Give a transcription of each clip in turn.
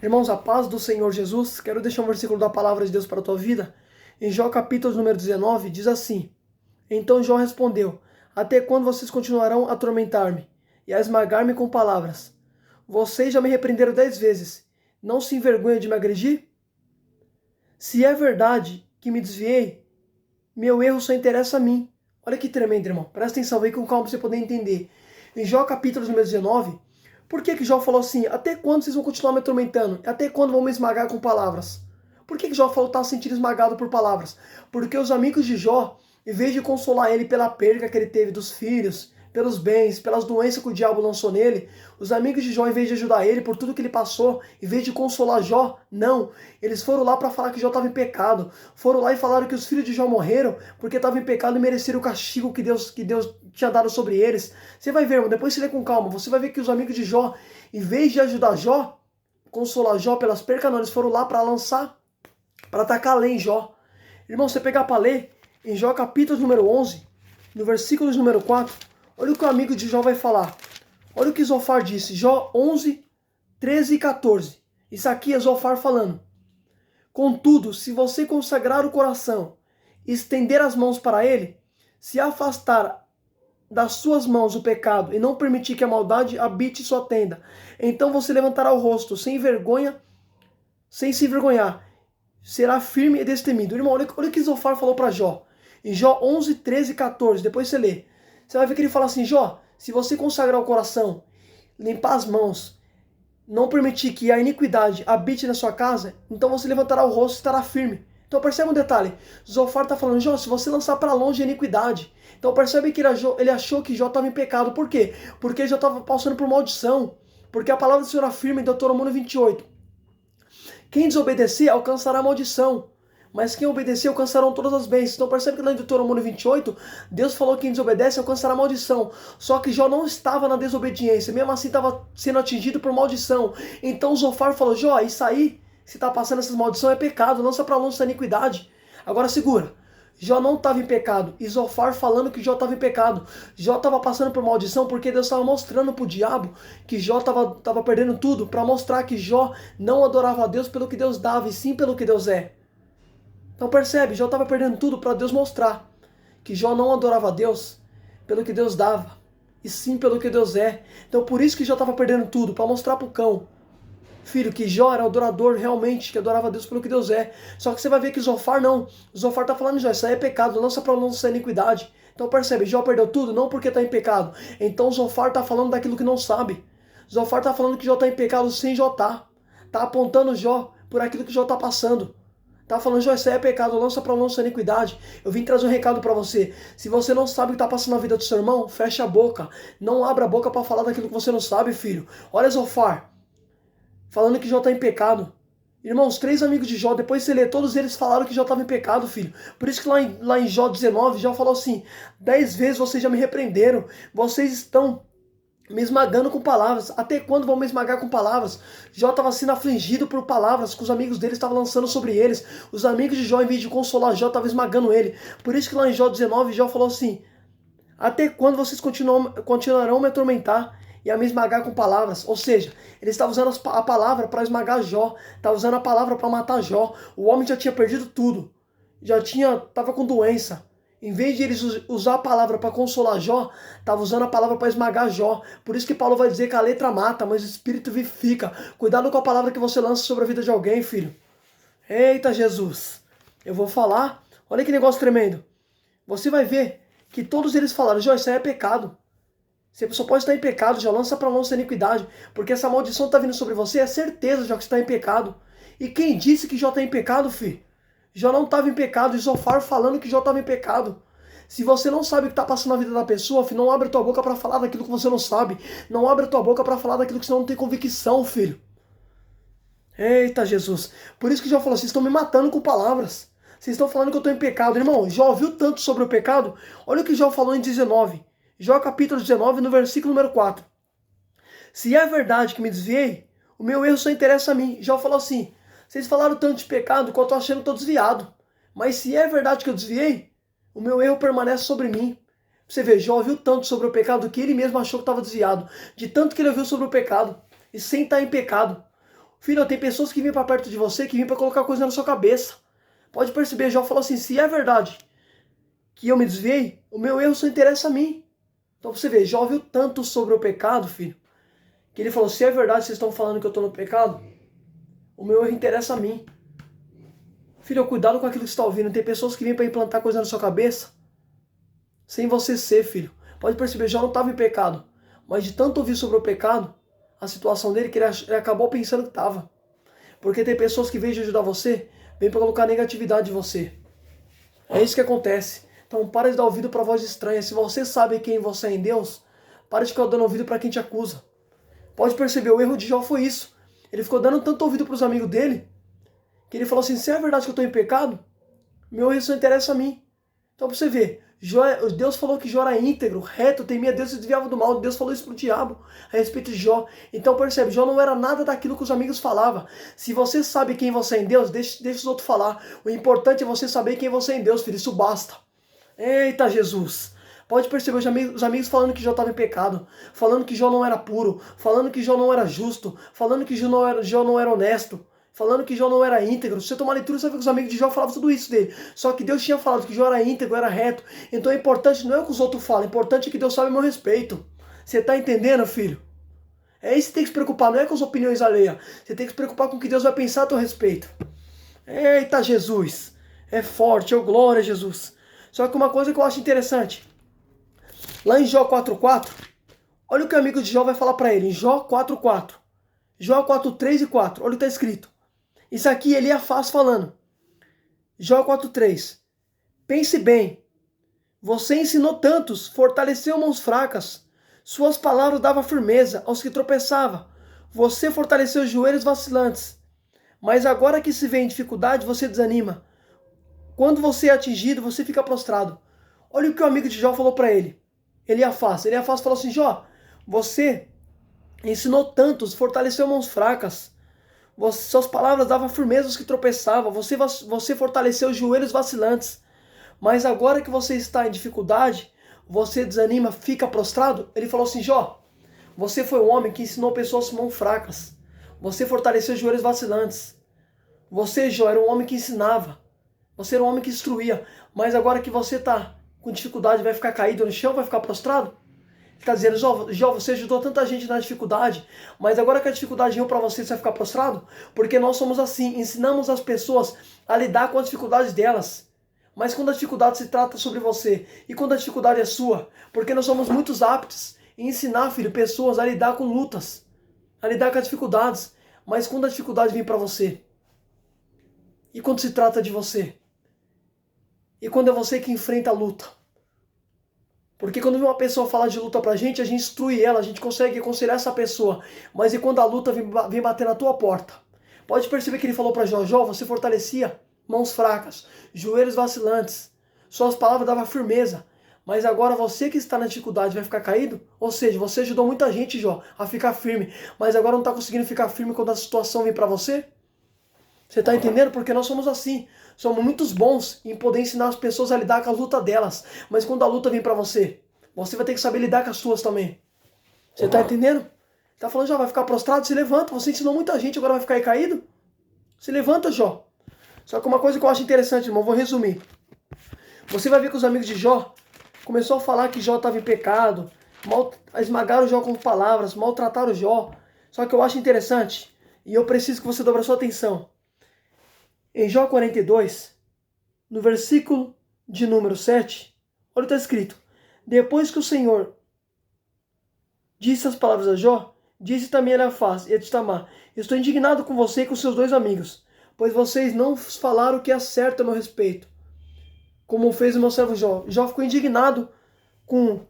Irmãos, a paz do Senhor Jesus, quero deixar um versículo da palavra de Deus para a tua vida. Em Jó capítulo número 19, diz assim: Então Jó respondeu: Até quando vocês continuarão a atormentar-me e a esmagar-me com palavras? Vocês já me repreenderam 10 vezes. Não se envergonha de me agredir? Se é verdade que me desviei, meu erro só interessa a mim. Olha que tremendo, irmão. Presta atenção aí com calma para você poder entender. Em Jó capítulo número 19, por que Jó falou assim? Até quando vocês vão continuar me atormentando? Até quando vão me esmagar com palavras? Por que Jó falou que estava se sentindo esmagado por palavras? Porque os amigos de Jó, em vez de consolar ele pela perda que ele teve dos filhos, pelos bens, pelas doenças que o diabo lançou nele, os amigos de Jó, em vez de ajudar ele por tudo que ele passou, em vez de consolar Jó, não. Eles foram lá para falar que Jó estava em pecado. Foram lá e falaram que os filhos de Jó morreram porque estavam em pecado e mereceram o castigo que Deus tinha dado sobre eles. Você vai ver, irmão, depois você lê com calma, você vai ver que os amigos de Jó, em vez de ajudar Jó, consolar Jó pelas percas, não, eles foram lá para lançar, para atacar a lei em Jó. Irmão, você pegar para ler, em Jó capítulo número 11, no versículo número 4, olha o que o amigo de Jó vai falar. Olha o que Zofar disse. Jó 11, 13 e 14. Isso aqui é Zofar falando. Contudo, se você consagrar o coração, estender as mãos para ele, se afastar das suas mãos o pecado e não permitir que a maldade habite sua tenda, então você levantará o rosto sem vergonha, sem se envergonhar. Será firme e destemido. Irmão, olha o que Zofar falou para Jó. Em Jó 11, 13 e 14. Depois você lê. Você vai ver que ele fala assim: Jó, se você consagrar o coração, limpar as mãos, não permitir que a iniquidade habite na sua casa, então você levantará o rosto e estará firme. Então percebe um detalhe. Zofar está falando: Jó, se você lançar para longe a iniquidade. Então percebe que ele achou que Jó estava em pecado. Por quê? Porque ele já estava passando por maldição. Porque a palavra do Senhor afirma em Deuteronômio 28. Quem desobedecer alcançará a maldição, mas quem obedecer alcançarão todas as bênçãos. Então percebe que lá em Deuteronômio 28, Deus falou que quem desobedece alcançará maldição. Só que Jó não estava na desobediência, mesmo assim estava sendo atingido por maldição. Então Zofar falou: Jó, isso aí, se está passando essas maldições é pecado, lança para longe essa iniquidade. Agora segura. Jó não estava em pecado, e Zofar falando que Jó estava em pecado. Jó estava passando por maldição porque Deus estava mostrando para o diabo que Jó estava perdendo tudo, para mostrar que Jó não adorava a Deus pelo que Deus dava, e sim pelo que Deus é. Então percebe, Jó estava perdendo tudo para Deus mostrar que Jó não adorava a Deus pelo que Deus dava, e sim pelo que Deus é. Então por isso que Jó estava perdendo tudo, para mostrar para o cão, filho, que Jó era o adorador realmente, que adorava a Deus pelo que Deus é. Só que você vai ver que Zofar não. Zofar está falando: Jó, isso aí é pecado, lança para longe essa iniquidade. Então percebe, Jó perdeu tudo não porque está em pecado. Então Zofar está falando daquilo que não sabe. Zofar está falando que Jó está em pecado sem Jó estar. Está apontando Jó por aquilo que Jó está passando. Tá falando: Jó, isso aí é pecado, lança para longe essa iniquidade. Eu vim trazer um recado para você. Se você não sabe o que está passando na vida do seu irmão, fecha a boca. Não abra a boca para falar daquilo que você não sabe, filho. Olha Zofar falando que Jó está em pecado. Irmãos, 3 amigos de Jó, depois você lê, todos eles falaram que Jó estava em pecado, filho. Por isso que lá em Jó 19, Jó falou assim: 10 vezes vocês já me repreenderam. Vocês estão me esmagando com palavras. Até quando vão me esmagar com palavras? Jó estava sendo afligido por palavras que os amigos dele estavam lançando sobre eles. Os amigos de Jó, em vez de consolar Jó, estavam esmagando ele. Por isso que lá em Jó 19, Jó falou assim: até quando vocês continuarão a me atormentar e a me esmagar com palavras? Ou seja, ele estava usando a palavra para esmagar Jó, estava usando a palavra para matar Jó. O homem já tinha perdido tudo, estava com doença. Em vez de eles usar a palavra para consolar Jó, estava usando a palavra para esmagar Jó. Por isso que Paulo vai dizer que a letra mata, mas o espírito vivifica. Cuidado com a palavra que você lança sobre a vida de alguém, filho. Eita Jesus, eu vou falar. Olha que negócio tremendo. Você vai ver que todos eles falaram: Jó, isso aí é pecado. Você só pode estar em pecado, já lança para longe essa iniquidade. Porque essa maldição está vindo sobre você, é certeza, já que você está em pecado. E quem disse que Jó está em pecado, filho? Jó não estava em pecado, e Zofar falando que Jó estava em pecado. Se você não sabe o que está passando na vida da pessoa, filho, não abre tua boca para falar daquilo que você não sabe. Não abre tua boca para falar daquilo que você não tem convicção, filho. Eita Jesus. Por isso que Jó falou: vocês estão me matando com palavras. Vocês estão falando que eu estou em pecado. Irmão, Jó ouviu tanto sobre o pecado? Olha o que Jó falou em 19. Jó capítulo 19, no versículo número 4. Se é verdade que me desviei, o meu erro só interessa a mim. Jó falou assim: vocês falaram tanto de pecado que eu estou achando que estou desviado. Mas se é verdade que eu desviei, o meu erro permanece sobre mim. Você vê, Jó ouviu tanto sobre o pecado que ele mesmo achou que estava desviado. De tanto que ele ouviu sobre o pecado. E sem estar em pecado. Filho, tem pessoas que vêm para perto de você, que vêm para colocar coisa na sua cabeça. Pode perceber, Jó falou assim, se é verdade que eu me desviei, o meu erro só interessa a mim. Então você vê, Jó ouviu tanto sobre o pecado, filho, que ele falou, se é verdade que vocês estão falando que eu estou no pecado, o meu erro interessa a mim. Filho, cuidado com aquilo que você está ouvindo. Tem pessoas que vêm para implantar coisa na sua cabeça, sem você ser, filho. Pode perceber, Jó não estava em pecado, mas de tanto ouvir sobre o pecado, a situação dele, que ele acabou pensando que estava. Porque tem pessoas que, em vez de ajudar você, vêm para colocar negatividade em você. É isso que acontece. Então para de dar ouvido para voz estranha. Se você sabe quem você é em Deus, para de ficar dando ouvido para quem te acusa. Pode perceber, o erro de Jó foi isso. Ele ficou dando tanto ouvido para os amigos dele, que ele falou assim, se é verdade que eu estou em pecado, meu erro só interessa a mim. Então pra você ver, Deus falou que Jó era íntegro, reto, temia Deus e se desviava do mal. Deus falou isso pro diabo a respeito de Jó. Então percebe, Jó não era nada daquilo que os amigos falavam. Se você sabe quem você é em Deus, deixa os outros falar. O importante é você saber quem você é em Deus, filho, isso basta. Eita Jesus! Pode perceber os amigos falando que Jó estava em pecado, falando que Jó não era puro, falando que Jó não era justo, falando que Jó não era honesto, falando que Jó não era íntegro. Se você tomar leitura, você vê que os amigos de Jó falavam tudo isso dele. Só que Deus tinha falado que Jó era íntegro, era reto. Então é importante, não é o que os outros falam, é importante que Deus sabe o meu respeito. Você está entendendo, filho? É isso que você tem que se preocupar, não é com as opiniões alheias. Você tem que se preocupar com o que Deus vai pensar a teu respeito. Eita Jesus! É forte, glória a Jesus. Só que uma coisa que eu acho interessante, lá em Jó 4.4, olha o que o amigo de Jó vai falar para ele, em Jó 4.4. Jó 4.3 e 4, olha o que está escrito. Isso aqui Eliafaz falando. Jó 4.3. Pense bem, você ensinou tantos, fortaleceu mãos fracas, suas palavras davam firmeza aos que tropeçavam, você fortaleceu joelhos vacilantes, mas agora que se vê em dificuldade, você desanima. Quando você é atingido, você fica prostrado. Olha o que o amigo de Jó falou para ele. Eliafaz falou assim, Jó, você ensinou tantos, fortaleceu mãos fracas. Suas palavras davam firmeza aos que tropeçavam. Você fortaleceu os joelhos vacilantes. Mas agora que você está em dificuldade, você desanima, fica prostrado. Ele falou assim, Jó, você foi um homem que ensinou pessoas mãos fracas. Você fortaleceu os joelhos vacilantes. Você, Jó, era um homem que ensinava. Você era um homem que instruía. Mas agora que você está com dificuldade, vai ficar caído no chão, vai ficar prostrado? Ele está dizendo, Jó, você ajudou tanta gente na dificuldade, mas agora que a dificuldade veio para você, você vai ficar prostrado? Porque nós somos assim, ensinamos as pessoas a lidar com as dificuldades delas. Mas quando a dificuldade se trata sobre você, e quando a dificuldade é sua, porque nós somos muito aptos em ensinar, filho, pessoas a lidar com lutas, a lidar com as dificuldades. Mas quando a dificuldade vem para você, e quando se trata de você, e quando é você que enfrenta a luta. Porque quando uma pessoa fala de luta pra gente, a gente instrui ela, a gente consegue aconselhar essa pessoa. Mas e quando a luta vem bater na tua porta? Pode perceber que ele falou pra Jó, Jó, você fortalecia mãos fracas, joelhos vacilantes, suas palavras davam firmeza. Mas agora você que está na dificuldade vai ficar caído? Ou seja, você ajudou muita gente, Jó, a ficar firme. Mas agora não está conseguindo ficar firme quando a situação vem pra você? Você está entendendo? Porque nós somos assim. Somos muito bons em poder ensinar as pessoas a lidar com a luta delas. Mas quando a luta vem para você, você vai ter que saber lidar com as suas também. Você está entendendo? Está falando, já vai ficar prostrado? Se levanta. Você ensinou muita gente, agora vai ficar aí caído? Se levanta, Jó. Só que uma coisa que eu acho interessante, irmão, vou resumir. Você vai ver que os amigos de Jó começaram a falar que Jó estava em pecado, esmagaram Jó com palavras, maltrataram Jó. Só que eu acho interessante, e eu preciso que você dobre a sua atenção. Em Jó 42, no versículo de número 7, olha o que está escrito. Depois que o Senhor disse as palavras a Jó, disse também a Eliafaz e a Tamar, estou indignado com você e com seus dois amigos, pois vocês não falaram o que é certo a meu respeito, como fez o meu servo Jó. Jó ficou indignado com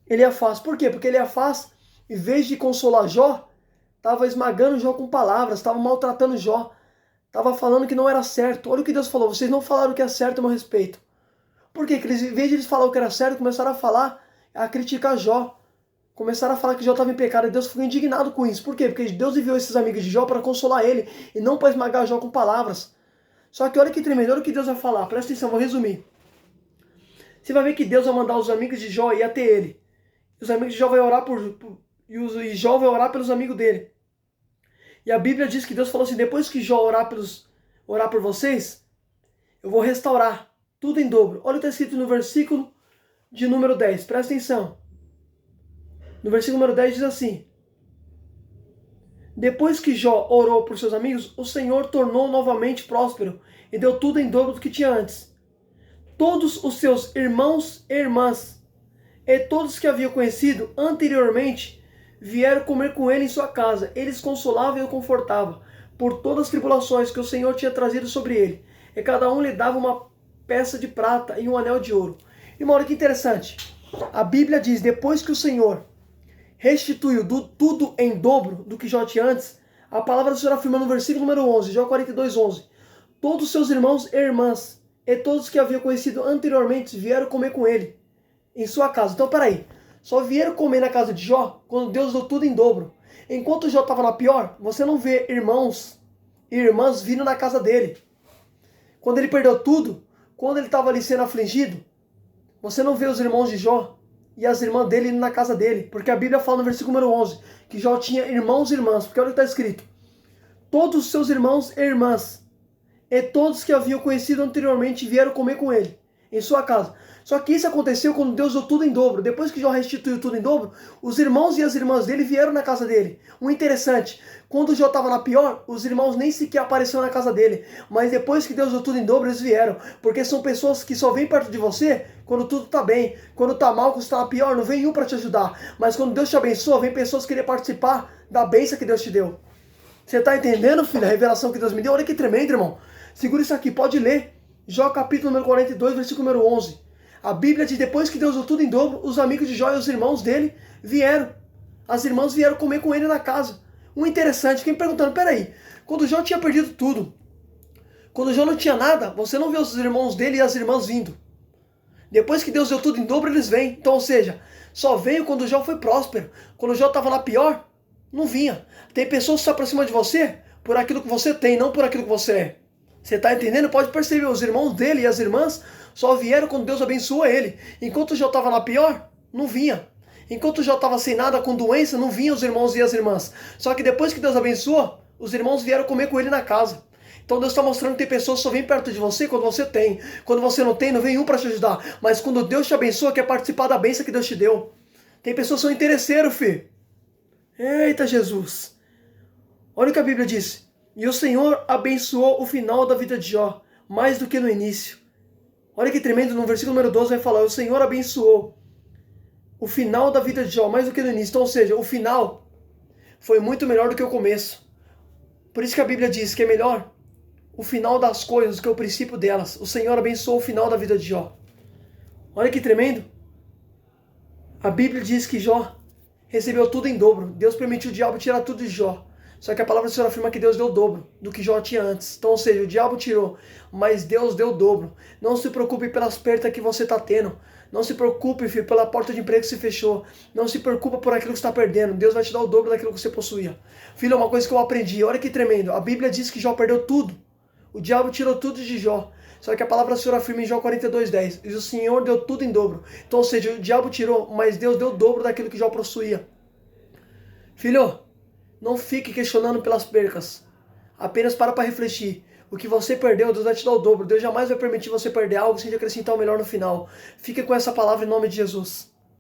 Eliafaz. Por quê? Porque Eliafaz, em vez de consolar Jó, estava esmagando Jó com palavras, estava maltratando Jó. Estava falando que não era certo. Olha o que Deus falou. Vocês não falaram o que é certo a meu respeito. Por quê? Porque eles, em vez de eles falar o que era certo, começaram a falar, a criticar Jó. Começaram a falar que Jó estava em pecado. E Deus ficou indignado com isso. Por quê? Porque Deus enviou esses amigos de Jó para consolar ele. E não para esmagar Jó com palavras. Só que olha que tremendo. Olha o que Deus vai falar. Presta atenção, vou resumir. Você vai ver que Deus vai mandar os amigos de Jó ir até ele. Os amigos de Jó vão orar e Jó vai orar pelos amigos dele. E a Bíblia diz que Deus falou assim, depois que Jó orar por vocês, eu vou restaurar tudo em dobro. Olha o que está escrito no versículo de número 10, presta atenção. No versículo número 10 diz assim: depois que Jó orou por seus amigos, o Senhor tornou novamente próspero e deu tudo em dobro do que tinha antes. Todos os seus irmãos e irmãs e todos que haviam conhecido anteriormente vieram comer com ele em sua casa. Eles consolavam e o confortavam por todas as tribulações que o Senhor tinha trazido sobre ele. E cada um lhe dava uma peça de prata e um anel de ouro. E olha que interessante. A Bíblia diz, depois que o Senhor restituiu tudo em dobro do que Jó tinha antes, a palavra do Senhor afirma no versículo número 11, Jó 42, 11. Todos os seus irmãos e irmãs e todos que haviam conhecido anteriormente vieram comer com ele em sua casa. Então, peraí. Só vieram comer na casa de Jó quando Deus deu tudo em dobro. Enquanto Jó estava na pior, você não vê irmãos e irmãs vindo na casa dele. Quando ele perdeu tudo, quando ele estava ali sendo afligido, você não vê os irmãos de Jó e as irmãs dele indo na casa dele. Porque a Bíblia fala no versículo número 11 que Jó tinha irmãos e irmãs. Porque olha o que está escrito. Todos os seus irmãos e irmãs e todos que haviam conhecido anteriormente vieram comer com ele em sua casa. Só que isso aconteceu quando Deus deu tudo em dobro. Depois que Jó restituiu tudo em dobro, os irmãos e as irmãs dele vieram na casa dele. O interessante, quando Jó estava na pior, os irmãos nem sequer apareceram na casa dele. Mas depois que Deus deu tudo em dobro, eles vieram. Porque são pessoas que só vêm perto de você quando tudo está bem. Quando está mal, quando está na pior, não vem um para te ajudar. Mas quando Deus te abençoa, vem pessoas querer participar da bênção que Deus te deu. Você está entendendo, filho, a revelação que Deus me deu? Olha que tremendo, irmão. Segura isso aqui, pode ler. Jó capítulo número 42, versículo número 11. A Bíblia diz, depois que Deus deu tudo em dobro, os amigos de Jó e os irmãos dele vieram. As irmãs vieram comer com ele na casa. Um interessante, fiquei me perguntando, peraí, quando Jó tinha perdido tudo, quando Jó não tinha nada, você não vê os irmãos dele e as irmãs vindo. Depois que Deus deu tudo em dobro, eles vêm. Então, ou seja, só veio quando Jó foi próspero. Quando Jó estava na pior, não vinha. Tem pessoas que se aproximam de você por aquilo que você tem, não por aquilo que você é. Você está entendendo? Pode perceber, os irmãos dele e as irmãs só vieram quando Deus abençoou ele. Enquanto Jó estava na pior, não vinha. Enquanto Jó estava sem nada, com doença, não vinham os irmãos e as irmãs. Só que depois que Deus abençoou, os irmãos vieram comer com ele na casa. Então Deus está mostrando que tem pessoas que só vêm perto de você quando você tem. Quando você não tem, não vem um para te ajudar. Mas quando Deus te abençoa, quer participar da bênção que Deus te deu. Tem pessoas que são interesseiros, filho. Eita Jesus. Olha o que a Bíblia diz. E o Senhor abençoou o final da vida de Jó, mais do que no início. Olha que tremendo, no versículo número 12 vai falar, o Senhor abençoou o final da vida de Jó, mais do que no início. Então, ou seja, o final foi muito melhor do que o começo. Por isso que a Bíblia diz que é melhor o final das coisas do que o princípio delas. O Senhor abençoou o final da vida de Jó. Olha que tremendo. A Bíblia diz que Jó recebeu tudo em dobro. Deus permitiu o diabo tirar tudo de Jó. Só que a palavra do Senhor afirma que Deus deu o dobro do que Jó tinha antes. Então, ou seja, o diabo tirou, mas Deus deu o dobro. Não se preocupe pelas perdas que você está tendo. Não se preocupe, filho, pela porta de emprego que se fechou. Não se preocupe por aquilo que você está perdendo. Deus vai te dar o dobro daquilo que você possuía. Filho, é uma coisa que eu aprendi. Olha que tremendo. A Bíblia diz que Jó perdeu tudo. O diabo tirou tudo de Jó. Só que a palavra do Senhor afirma em Jó 42:10. E o Senhor deu tudo em dobro. Então, ou seja, o diabo tirou, mas Deus deu o dobro daquilo que Jó possuía. Filho, não fique questionando pelas percas. Apenas para refletir. O que você perdeu, Deus vai te dar o dobro. Deus jamais vai permitir você perder algo sem te acrescentar o melhor no final. Fique com essa palavra em nome de Jesus.